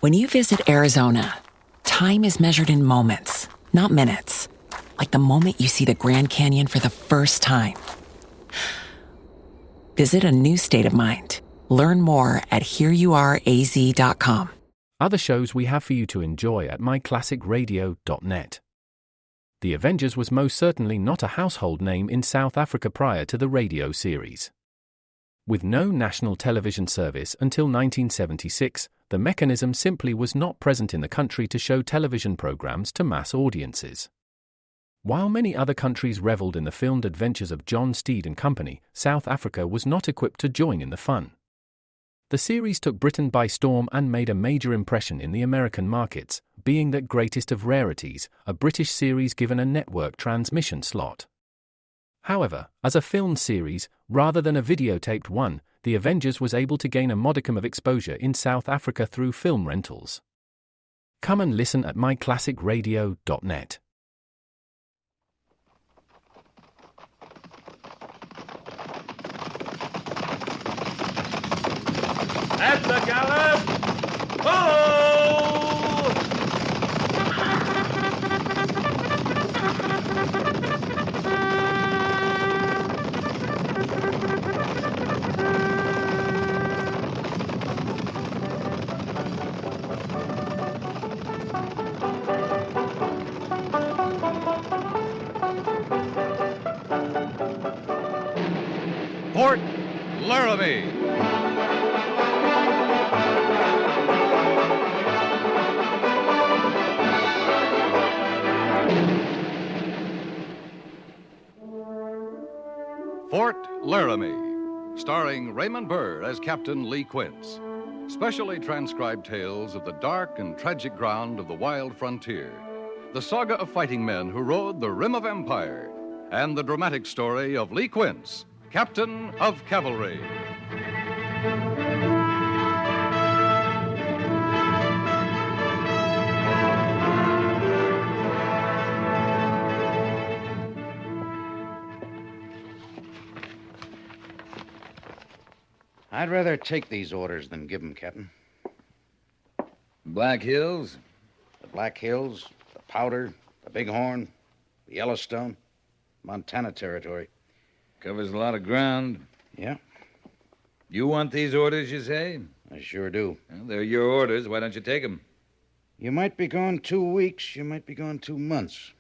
When you visit Arizona, time is measured in moments, not minutes. Like the moment you see the Grand Canyon for the first time. Visit a new state of mind. Learn more at hereyouareaz.com. Other shows we have for you to enjoy at myclassicradio.net. The Avengers was most certainly not a household name in South Africa prior to the radio series. With no national television service until 1976, the mechanism simply was not present in the country to show television programs to mass audiences. While many other countries reveled in the filmed adventures of John Steed and company, South Africa was not equipped to join in the fun. The series took Britain by storm and made a major impression in the American markets, being that greatest of rarities, a British series given a network transmission slot. However, as a filmed series, rather than a videotaped one, The Avengers was able to gain a modicum of exposure in South Africa through film rentals. Come and listen at myclassicradio.net. At the gallop! Oh! Fort Laramie. Fort Laramie, starring Raymond Burr as Captain Lee Quince. Specially transcribed tales of the dark and tragic ground of the wild frontier, the saga of fighting men who rode the rim of empire, and the dramatic story of Lee Quince, Captain of Cavalry. I'd rather take these orders than give them, Captain. Black Hills? The Black Hills, the Powder, the Bighorn, the Yellowstone, Montana Territory. Covers a lot of ground. Yeah, You want these orders, you say? I sure do. Well, they're your orders. Why don't you take them? You might be gone 2 weeks, you might be gone 2 months.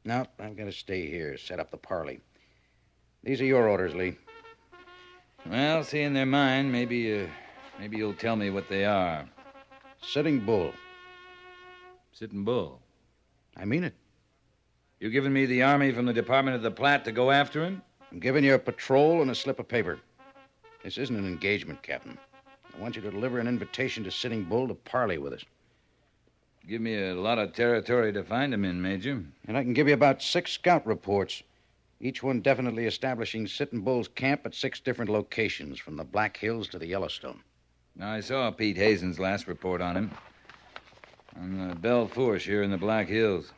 No, I've got to stay here, set up the parley. These are your orders, Lee. Well, seeing they're mine, maybe you'll tell me what they are. Sitting Bull. Sitting Bull. I mean it. You giving me the army from the Department of the Platte to go after him? I'm giving you a patrol and a slip of paper. This isn't an engagement, Captain. I want you to deliver an invitation to Sitting Bull to parley with us. Give me a lot of territory to find him in, Major. And I can give you about 6 scout reports, each one definitely establishing Sitting Bull's camp at 6 different locations, from the Black Hills to the Yellowstone. Now, I saw Pete Hazen's last report on him. On the Belle Fourche here in the Black Hills.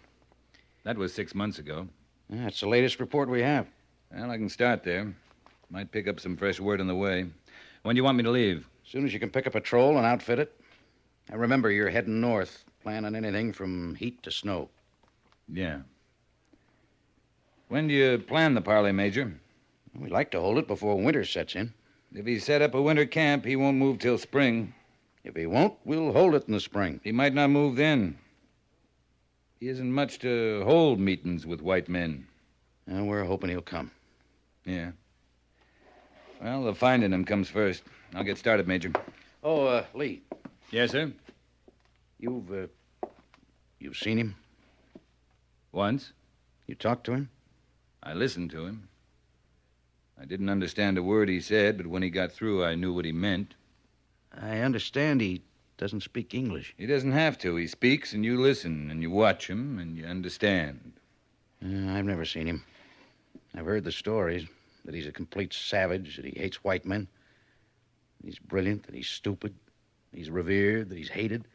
That was 6 months ago. Yeah, that's the latest report we have. Well, I can start there. Might pick up some fresh word on the way. When do you want me to leave? As soon as you can pick a patrol and outfit it. Now, remember, you're heading north, planning anything from heat to snow. Yeah. When do you plan the parley, Major? We'd like to hold it before winter sets in. If he set up a winter camp, he won't move till spring. If he won't, we'll hold it in the spring. He might not move then. He isn't much to hold meetings with white men. And we're hoping he'll come. Yeah. Well, the finding him comes first. I'll get started, Major. Oh, Lee. Yes, sir? You've seen him? Once. You talked to him? I listened to him. I didn't understand a word he said, but when he got through, I knew what he meant. I understand he doesn't speak English. He doesn't have to. He speaks, and you listen, and you watch him, and you understand. I've never seen him. I've heard the stories, that he's a complete savage, that he hates white men. He's brilliant, that he's stupid, he's revered, that he's hated.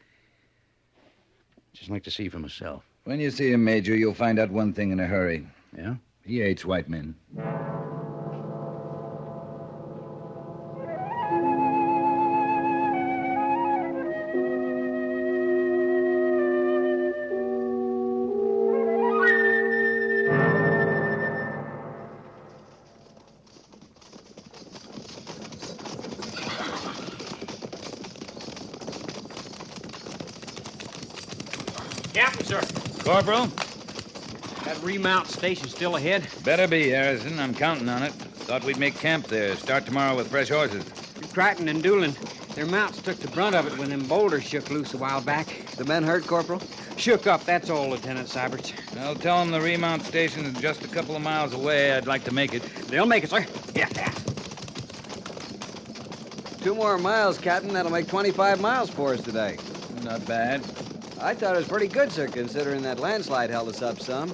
Just like to see for myself. When you see him, Major, you'll find out one thing in a hurry. Yeah? He hates white men. Captain, sir. Corporal? That remount station still ahead? Better be, Harrison. I'm counting on it. Thought we'd make camp there. Start tomorrow with fresh horses. Crichton and Doolin, their mounts took the brunt of it when them boulders shook loose a while back. The men hurt, Corporal? Shook up, that's all, Lieutenant Syberts. I'll tell them the remount station is just a couple of miles away. I'd like to make it. They'll make it, sir. Yeah. 2 more miles, Captain. That'll make 25 miles for us today. Not bad. I thought it was pretty good, sir, considering that landslide held us up some.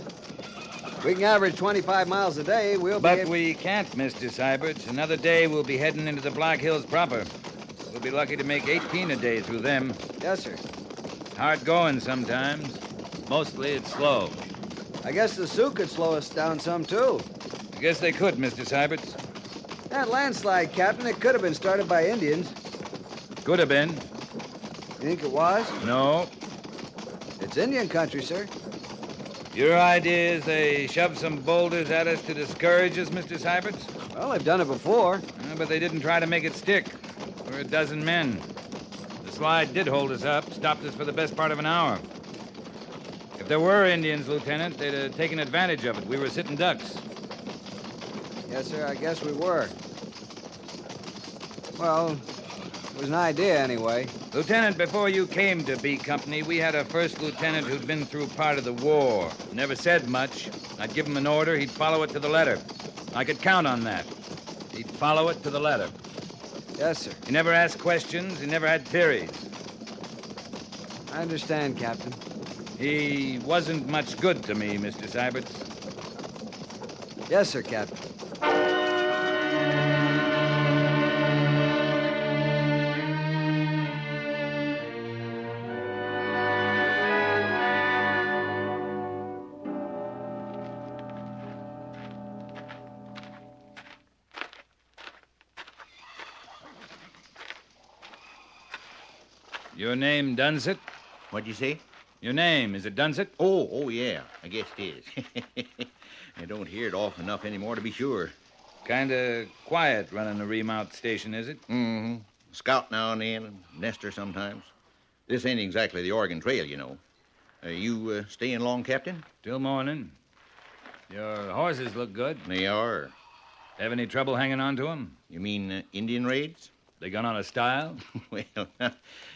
We can average 25 miles a day. But we can't, Mr. Syberts. Another day we'll be heading into the Black Hills proper. We'll be lucky to make 18 a day through them. Yes, sir. Hard going sometimes. Mostly it's slow. I guess the Sioux could slow us down some, too. I guess they could, Mr. Syberts. That landslide, Captain, it could have been started by Indians. Could have been. You think it was? No. It's Indian country, sir. Your idea is they shoved some boulders at us to discourage us, Mr. Syberts? Well, they've done it before. But they didn't try to make it stick. We're a dozen men. The slide did hold us up, stopped us for the best part of an hour. If there were Indians, Lieutenant, they'd have taken advantage of it. We were sitting ducks. Yes, sir, I guess we were. Well, it was an idea anyway. Lieutenant, before you came to B Company, we had a first lieutenant who'd been through part of the war. Never said much. I'd give him an order, he'd follow it to the letter. I could count on that. He'd follow it to the letter. Yes, sir. He never asked questions, he never had theories. I understand, Captain. He wasn't much good to me, Mr. Syberts. Yes, sir, Captain. Your name, Dunsett? What'd you say? Your name, is it Dunsett? Oh, yeah. I guess it is. I don't hear it often enough anymore to be sure. Kinda quiet running a remount station, is it? Mm-hmm. Scout now and then, and nester sometimes. This ain't exactly the Oregon Trail, you know. You staying long, Captain? Till morning. Your horses look good. They are. Have any trouble hanging on to them? You mean Indian raids? They gone on a style? Well,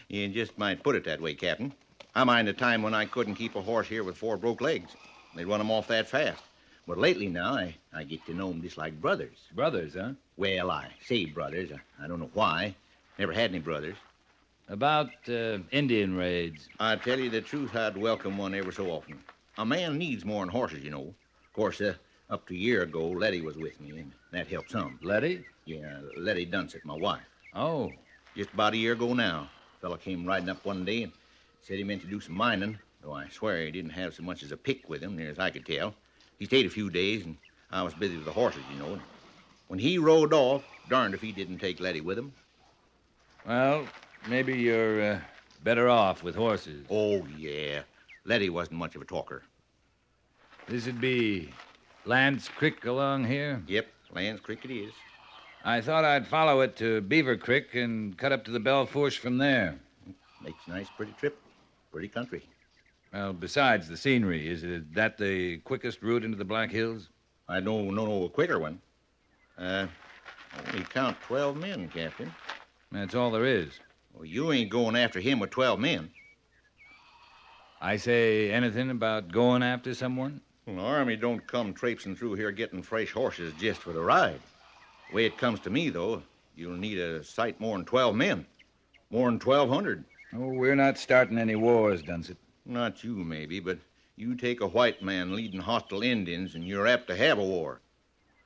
you just might put it that way, Captain. I mind a time when I couldn't keep a horse here with 4 broke legs. They'd run 'em off that fast. But lately now, I get to know 'em just like brothers. Brothers, huh? Well, I say brothers. I don't know why. Never had any brothers. About Indian raids. I tell you the truth, I'd welcome one ever so often. A man needs more than horses, you know. Of course, up to a year ago, Letty was with me, and that helped some. Letty? Yeah, Letty Dunsett, my wife. Oh. Just about a year ago now. A fella came riding up one day and said he meant to do some mining, though I swear he didn't have so much as a pick with him, near as I could tell. He stayed a few days, and I was busy with the horses, you know. And when he rode off, darned if he didn't take Letty with him. Well, maybe you're better off with horses. Oh, yeah. Letty wasn't much of a talker. This'd be Lance Creek along here? Yep, Land's Creek it is. I thought I'd follow it to Beaver Creek and cut up to the Belle Fourche from there. Makes a nice, pretty trip. Pretty country. Well, besides the scenery, is that the quickest route into the Black Hills? I don't know a quicker one. Only count 12 men, Captain. That's all there is. Well, you ain't going after him with 12 men. I say anything about going after someone? Well, the Army don't come traipsing through here getting fresh horses just for the ride. The way it comes to me, though, you'll need a sight more than 12 men. More than 1,200. Oh, we're not starting any wars, Dunsett. Not you, maybe, but you take a white man leading hostile Indians, and you're apt to have a war.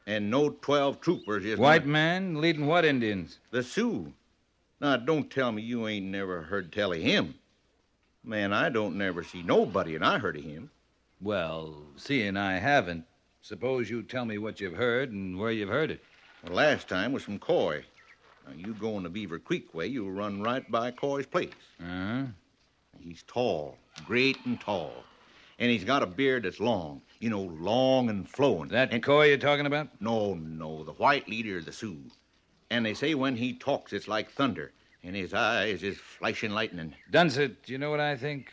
And no 12 troopers is... White man leading what Indians? The Sioux. Now, don't tell me you ain't never heard tell of him. Man, I don't never see nobody, and I heard of him. Well, seeing I haven't, suppose you tell me what you've heard and where you've heard it. The last time was from Coy. Now, you go in the Beaver Creek way, you'll run right by Coy's place. Uh-huh. He's tall, great and tall. And he's got a beard that's long. You know, long and flowing. That Coy you're talking about? No, the white leader of the Sioux. And they say when he talks, it's like thunder. And his eyes is flashing lightning. Dunsett, you know what I think?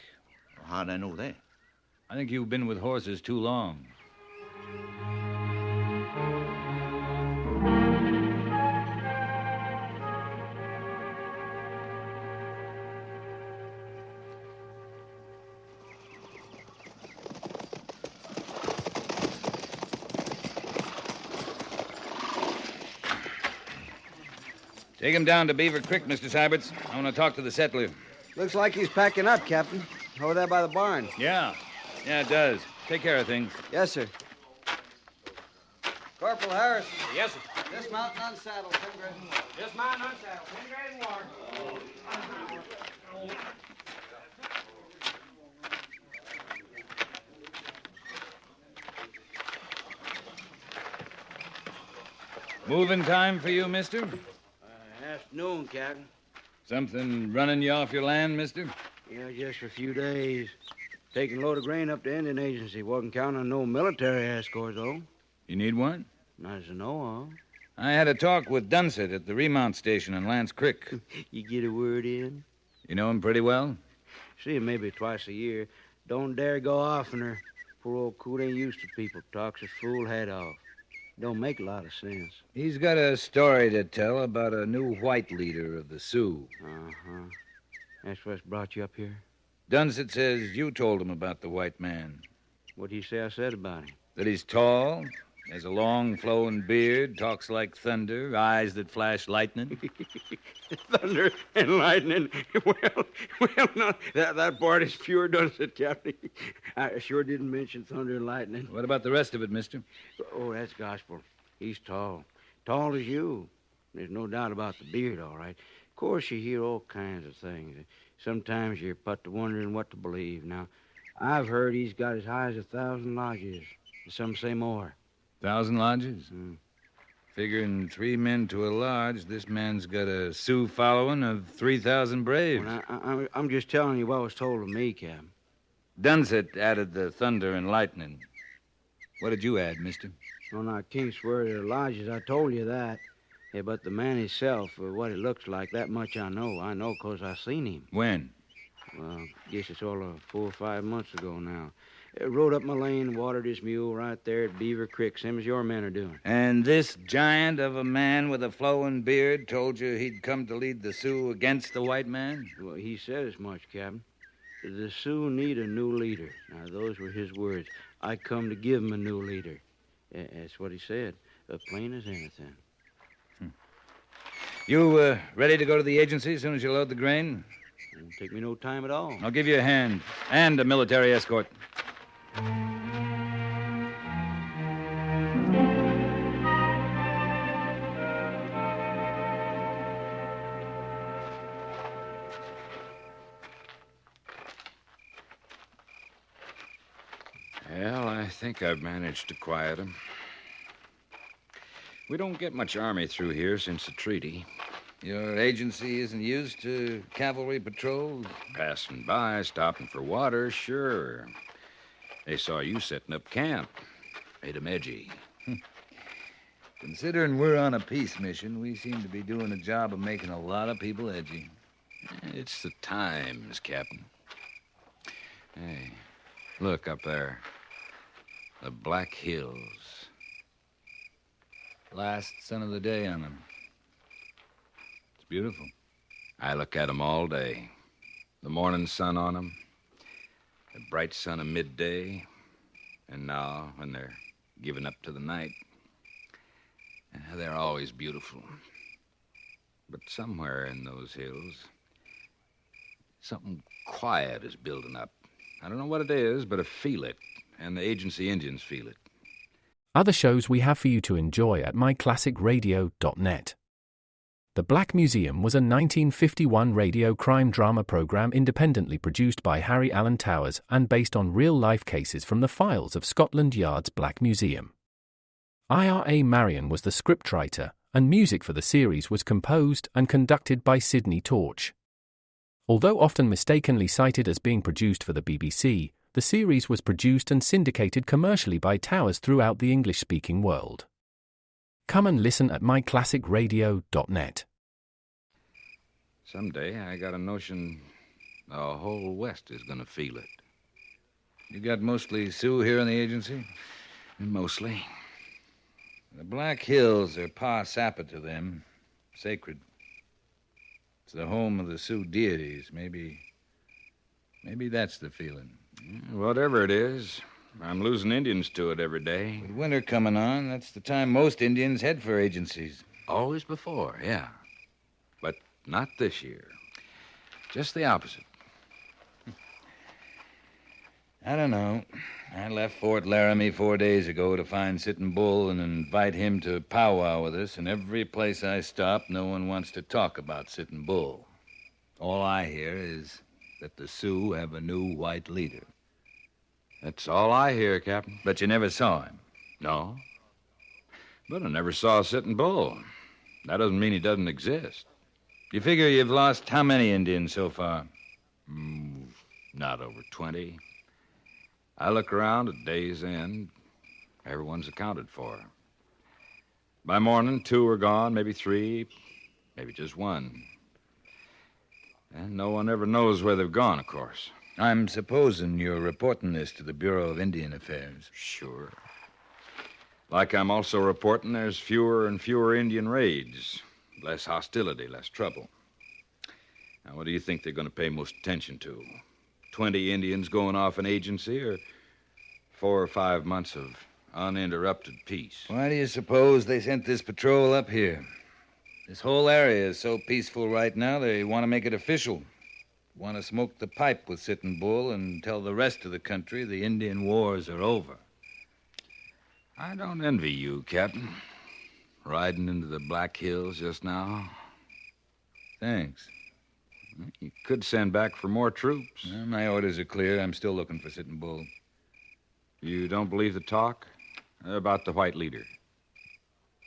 How'd I know that? I think you've been with horses too long. Take him down to Beaver Creek, Mr. Syberts. I want to talk to the settler. Looks like he's packing up, Captain. Over there by the barn. Yeah, it does. Take care of things. Yes, sir. Corporal Harris. Yes, sir. Dismount and unsaddle, Pingrid. Dismount and unsaddle. Pingrid and Ward. Moving time for you, mister? Afternoon, Captain. Something running you off your land, mister? Yeah, just for a few days. Taking a load of grain up to Indian Agency. Wasn't counting on no military escort, though. You need one? Not as I know of. I had a talk with Dunsett at the remount station in Lance Creek. You get a word in? You know him pretty well? See him maybe twice a year. Don't dare go oftener. Poor old coot ain't used to people. Talks his fool head off. Don't make a lot of sense. He's got a story to tell about a new white leader of the Sioux. Uh-huh. That's what's brought you up here? Dunsett says you told him about the white man. What'd he say I said about him? That he's tall, has a long flowing beard, talks like thunder, eyes that flash lightning. Thunder and lightning. Well, no, that part is pure Dunsett, Captain. I sure didn't mention thunder and lightning. What about the rest of it, mister? Oh, that's gospel. He's tall. Tall as you. There's no doubt about the beard, all right. Of course, you hear all kinds of things. Sometimes you're put to wondering what to believe. Now, I've heard he's got as high as 1,000 lodges. Some say more. 1,000 lodges? Figuring 3 men to a lodge, this man's got a Sioux following of 3,000 braves. Well, I'm just telling you what was told of me, Cap. Dunsett added the thunder and lightning. What did you add, mister? Well, I can't swear to the lodges. I told you that. Yeah, but the man himself, what it looks like, that much I know. I know 'cause I seen him. When? Well, guess it's all 4 or 5 months ago now. Rode up my lane, watered his mule right there at Beaver Creek, same as your men are doing. And this giant of a man with a flowing beard told you he'd come to lead the Sioux against the white man? Well, he said as much, Captain. The Sioux need a new leader. Now, those were his words. I come to give 'em a new leader. That's what he said, plain as anything. You ready to go to the agency as soon as you load the grain? Won't take me no time at all. I'll give you a hand and a military escort. Well, I think I've managed to quiet him. We don't get much army through here since the treaty. Your agency isn't used to cavalry patrols? Passing by, stopping for water, sure. They saw you setting up camp. Made 'em edgy. Considering we're on a peace mission, we seem to be doing a job of making a lot of people edgy. It's the times, Captain. Hey, look up there. The Black Hills. Last sun of the day on them. It's beautiful. I look at 'em all day. The morning sun on 'em, the bright sun of midday, and now when they're giving up to the night. They're always beautiful. But somewhere in those hills, something quiet is building up. I don't know what it is, but I feel it, and the agency Indians feel it. Other shows we have for you to enjoy at myclassicradio.net. The Black Museum was a 1951 radio crime drama program independently produced by Harry Allen Towers and based on real-life cases from the files of Scotland Yard's Black Museum. Ira Marion was the scriptwriter, and music for the series was composed and conducted by Sidney Torch. Although often mistakenly cited as being produced for the BBC, the series was produced and syndicated commercially by Towers throughout the English-speaking world. Come and listen at myclassicradio.net. Someday I got a notion the whole West is going to feel it. You got mostly Sioux here in the agency? Mostly. The Black Hills are Pa Sappa to them. Sacred. It's the home of the Sioux deities. Maybe that's the feeling. Whatever it is, I'm losing Indians to it every day. With winter coming on, that's the time most Indians head for agencies. Always before, yeah. But not this year. Just the opposite. I don't know. I left Fort Laramie 4 days ago to find Sitting Bull and invite him to powwow with us, and every place I stop, no one wants to talk about Sitting Bull. All I hear is that the Sioux have a new white leader. That's all I hear, Captain. But you never saw him? No. But I never saw a Sitting Bull. That doesn't mean he doesn't exist. You figure you've lost how many Indians so far? Not over 20. I look around at day's end. Everyone's accounted for. By morning, 2 are gone, maybe 3, maybe just 1. And no one ever knows where they've gone, of course. I'm supposing you're reporting this to the Bureau of Indian Affairs. Sure. Like I'm also reporting there's fewer and fewer Indian raids. Less hostility, less trouble. Now, what do you think they're going to pay most attention to? 20 Indians going off an agency, or 4 or 5 months of uninterrupted peace? Why do you suppose they sent this patrol up here? This whole area is so peaceful right now, they want to make it official. Want to smoke the pipe with Sitting Bull and tell the rest of the country the Indian wars are over. I don't envy you, Captain. Riding into the Black Hills just now. Thanks. You could send back for more troops. Well, my orders are clear. I'm still looking for Sitting Bull. You don't believe the talk about the white leader?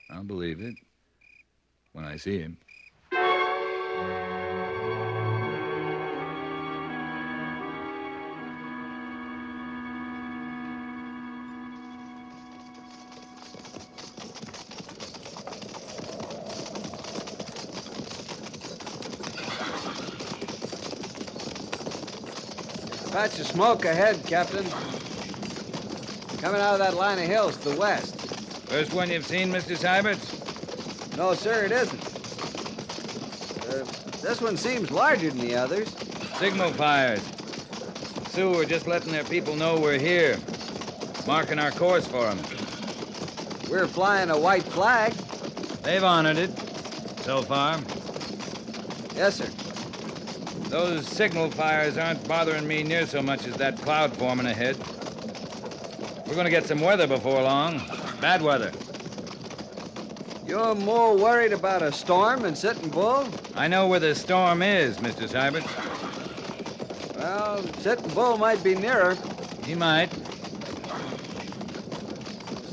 I'll believe it when I see him. Patch of smoke ahead, Captain. Coming out of that line of hills to the west. First one you've seen, Mr. Syberts? No, sir, it isn't. This one seems larger than the others. Signal fires. Sioux are just letting their people know we're here. Marking our course for them. We're flying a white flag. They've honored it. So far. Yes, sir. Those signal fires aren't bothering me near so much as that cloud forming ahead. We're going to get some weather before long. Bad weather. You're more worried about a storm than Sitting Bull? I know where the storm is, Mr. Syberts. Well, Sitting Bull might be nearer. He might.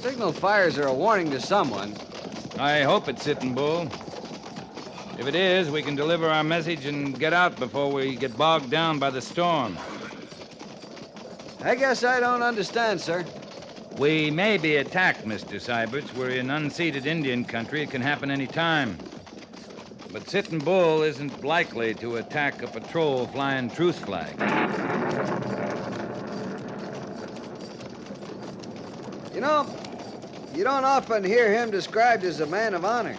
Signal fires are a warning to someone. I hope it's Sitting Bull. If it is, we can deliver our message and get out before we get bogged down by the storm. I guess I don't understand, sir. We may be attacked, Mr. Syberts. We're in unceded Indian country. It can happen any time. But Sitting Bull isn't likely to attack a patrol flying truce flags. You know, you don't often hear him described as a man of honor.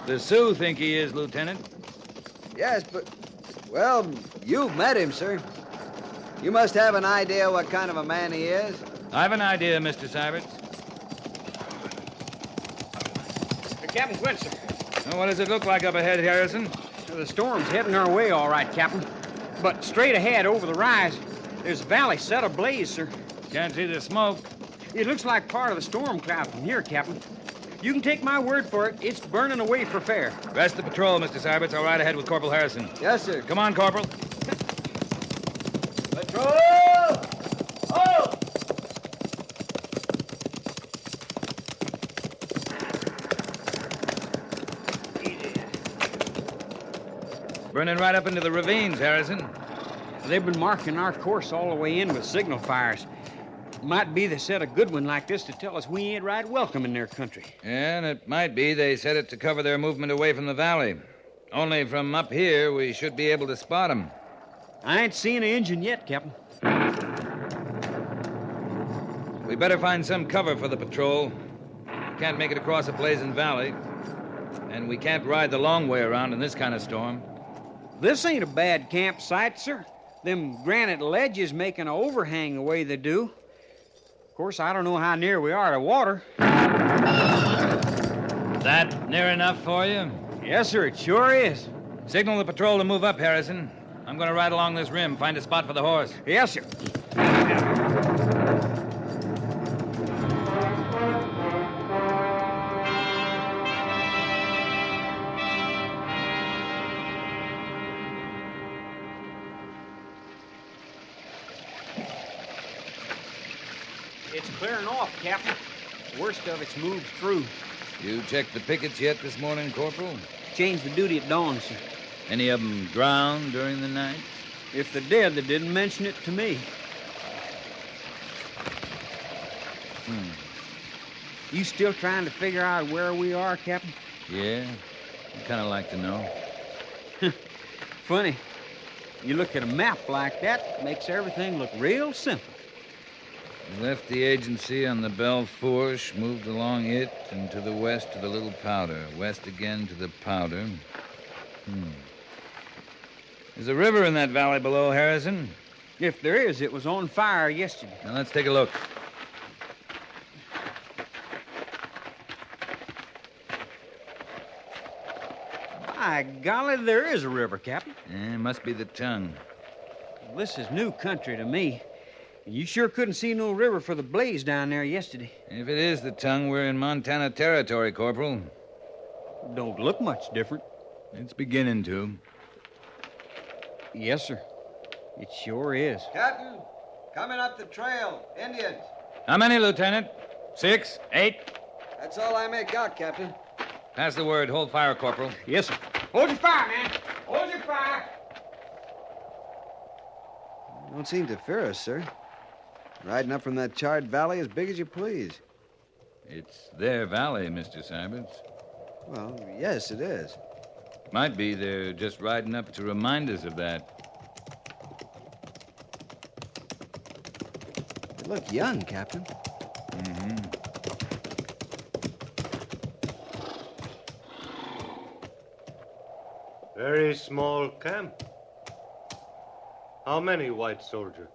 The Sioux think he is, Lieutenant. Yes, but, well, you've met him, sir. You must have an idea what kind of a man he is. I've an idea, Mr. Syberts. Captain Quincy. What does it look like up ahead, Harrison? The storm's heading our way, all right, Captain. But straight ahead over the rise, there's a valley set ablaze, sir. Can't see the smoke. It looks like part of the storm cloud from here, Captain. You can take my word for it, it's burning away for fair. Rest the patrol, Mr. Syberts. I'll ride ahead with Corporal Harrison. Yes, sir. Come on, Corporal. Patrol! Oh! Burning right up into the ravines, Harrison. They've been marking our course all the way in with signal fires. Might be they set a good one like this to tell us we ain't right welcome in their country. Yeah, and it might be they set it to cover their movement away from the valley. Only from up here, we should be able to spot them. I ain't seen an engine yet, Captain. We better find some cover for the patrol. We can't make it across a blazing valley. And we can't ride the long way around in this kind of storm. This ain't a bad campsite, sir. Them granite ledges make an overhang the way they do. Of course, I don't know how near we are to water. That near enough for you? Yes, sir, it sure is. Signal the patrol to move up, Harrison. I'm going to ride along this rim, find a spot for the horse. Yes, sir. It's clearing off, Captain. The worst of it's moved through. You checked the pickets yet this morning, Corporal? Changed the duty at dawn, sir. Any of them drowned during the night? If they did, they didn't mention it to me. You still trying to figure out where we are, Captain? Yeah, I'd kind of like to know. Funny. You look at a map like that, it makes everything look real simple. We left the agency on the Belle Fourche, moved along it, and to the west to the Little Powder, west again to the Powder. There's a river in that valley below, Harrison. If there is, it was on fire yesterday. Now, let's take a look. By golly, there is a river, Captain. Yeah, must be the tongue. Well, this is new country to me. You sure couldn't see no river for the blaze down there yesterday. If it is the tongue, we're in Montana territory, Corporal. Don't look much different. It's beginning to. Yes, sir. It sure is. Captain, coming up the trail. Indians. How many, Lieutenant? 6? 8? That's all I make out, Captain. Pass the word. Hold fire, Corporal. Yes, sir. Hold your fire, man. Hold your fire. Don't seem to fear us, sir. Riding up from that charred valley as big as you please. It's their valley, Mr. Syberts. Well, yes, it is. Might be they're just riding up to remind us of that. They look young, Captain. Very small camp. How many white soldiers?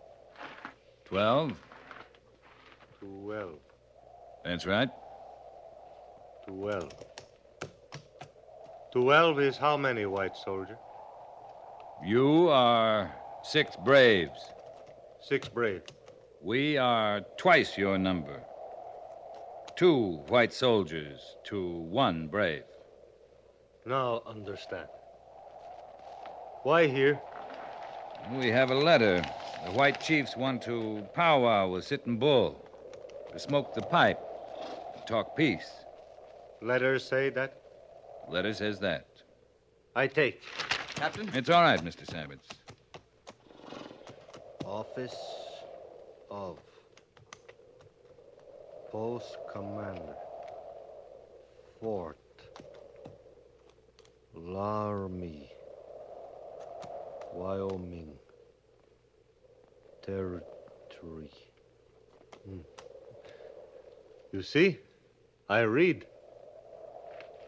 12? 12. That's right. 12. 12 is how many white soldiers? You are 6 braves. 6 brave. We are twice your number. 2 white soldiers to 1 brave. Now understand. Why here? We have a letter. The white chiefs want to powwow with Sitting Bull, to smoke the pipe, to talk peace. Letters say that? Letter says that. I take. Captain? It's all right, Mr. Syberts. Office of Post Commander, Fort Laramie, Wyoming Territory. You see? I read.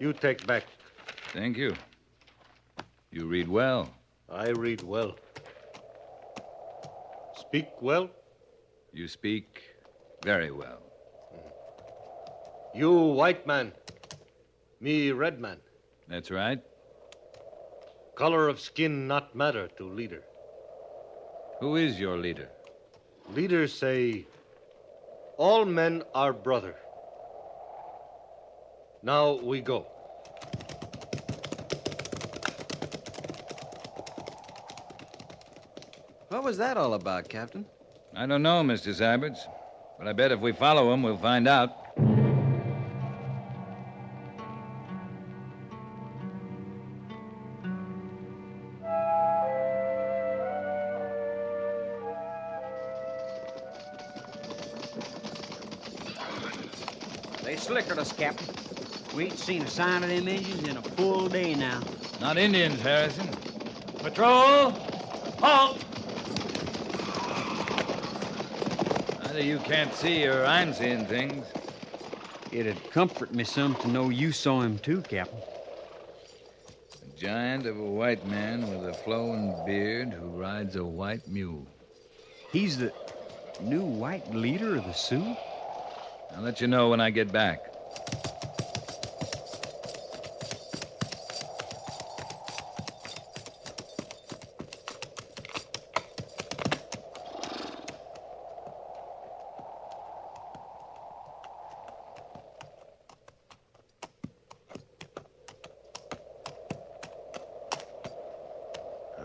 You take back. Thank you. You read well. I read well. Speak well? You speak very well. You white man. Me red man. That's right. Color of skin not matter to leader. Who is your leader? Leaders say, all men are brother. Now we go. What was that all about, Captain? I don't know, Mr. Syberts, but I bet if we follow him, we'll find out. They slickered us, Captain. We ain't seen a sign of them Indians in a full day now. Not Indians, Harrison. Patrol! Halt! I Whether you can't see or I'm seeing things. It'd comfort me some to know you saw him too, Captain. A giant of a white man with a flowing beard who rides a white mule. He's the new white leader of the Sioux? I'll let you know when I get back.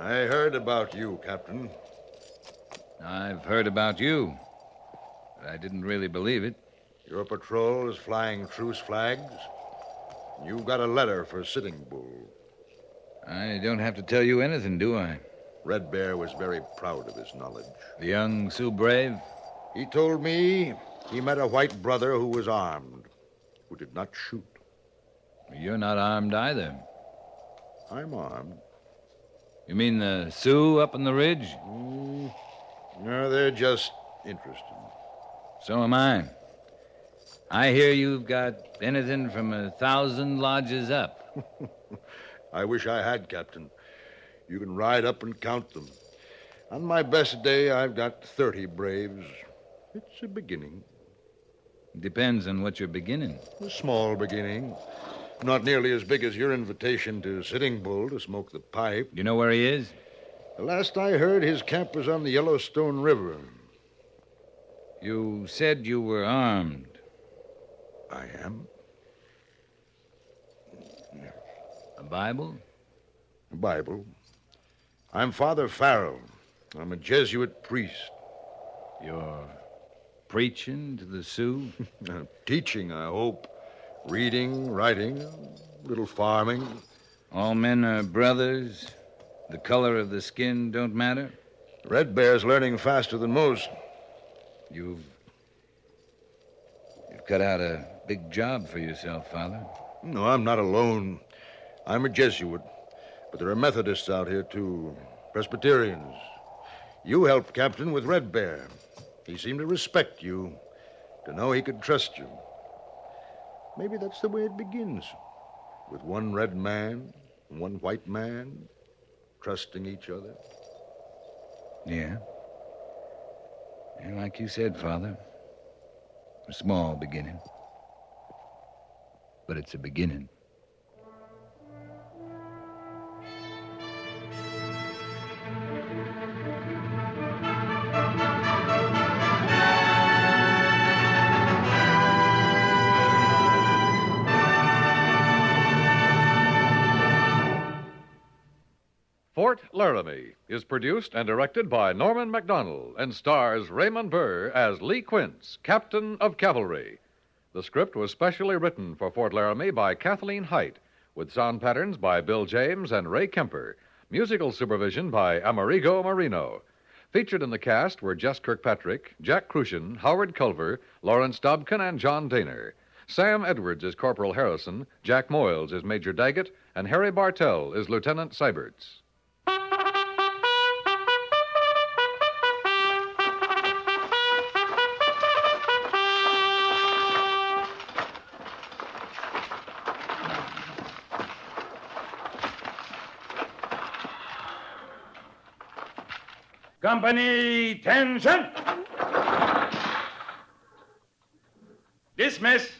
I heard about you, Captain. I've heard about you, but I didn't really believe it. Your patrol is flying truce flags. You've got a letter for Sitting Bull. I don't have to tell you anything, do I? Red Bear was very proud of his knowledge. The young Sioux brave? He told me he met a white brother who was armed, who did not shoot. You're not armed either. I'm armed. You mean the Sioux up on the ridge? No, they're just interested. So am I. I hear you've got anything from 1,000 lodges up. I wish I had, Captain. You can ride up and count them. On my best day, I've got 30 braves. It's a beginning. Depends on what you're beginning. A small beginning. Not nearly as big as your invitation to Sitting Bull to smoke the pipe. You know where he is? The last I heard, his camp was on the Yellowstone River. You said you were armed. I am. A Bible? A Bible. I'm Father Farrell. I'm a Jesuit priest. You're preaching to the Sioux? Teaching, I hope. Reading, writing, a little farming. All men are brothers. The color of the skin don't matter? Red Bear's learning faster than most. You've cut out a big job for yourself, Father. No, I'm not alone. I'm a Jesuit. But there are Methodists out here, too. Presbyterians. You helped Captain with Red Bear. He seemed to respect you, to know he could trust you. Maybe that's the way it begins. With one red man and one white man trusting each other. Yeah. And like you said, Father, a small beginning. But it's a beginning. Fort Laramie is produced and directed by Norman MacDonald and stars Raymond Burr as Lee Quince, Captain of Cavalry. The script was specially written for Fort Laramie by Kathleen Height, with sound patterns by Bill James and Ray Kemper, musical supervision by Amerigo Marino. Featured in the cast were Jess Kirkpatrick, Jack Crucian, Howard Culver, Lawrence Dobkin, and John Daner. Sam Edwards is Corporal Harrison, Jack Moyles is Major Daggett, and Harry Bartell is Lieutenant Seiberts. Company, tension! Dismiss!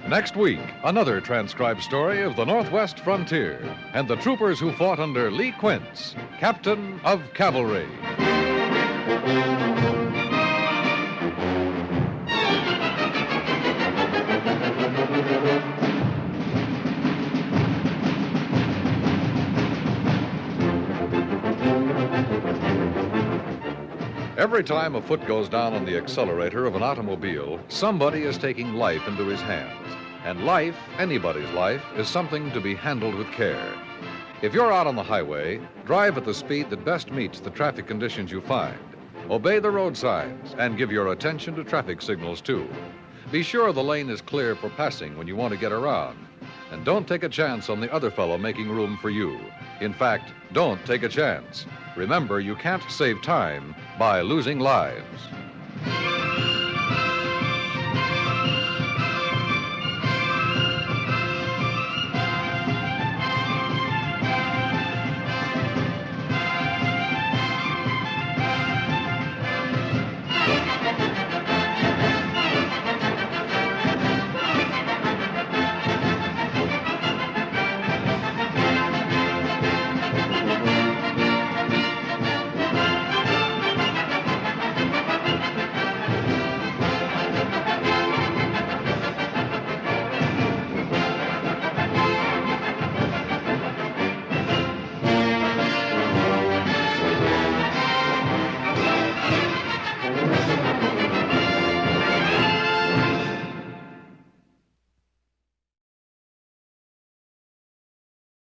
Next week, another transcribed story of the Northwest frontier and the troopers who fought under Lee Quince, Captain of Cavalry. Every time a foot goes down on the accelerator of an automobile, somebody is taking life into his hands. And life, anybody's life, is something to be handled with care. If you're out on the highway, drive at the speed that best meets the traffic conditions you find. Obey the road signs and give your attention to traffic signals, too. Be sure the lane is clear for passing when you want to get around. And don't take a chance on the other fellow making room for you. In fact, don't take a chance. Remember, you can't save time by losing lives.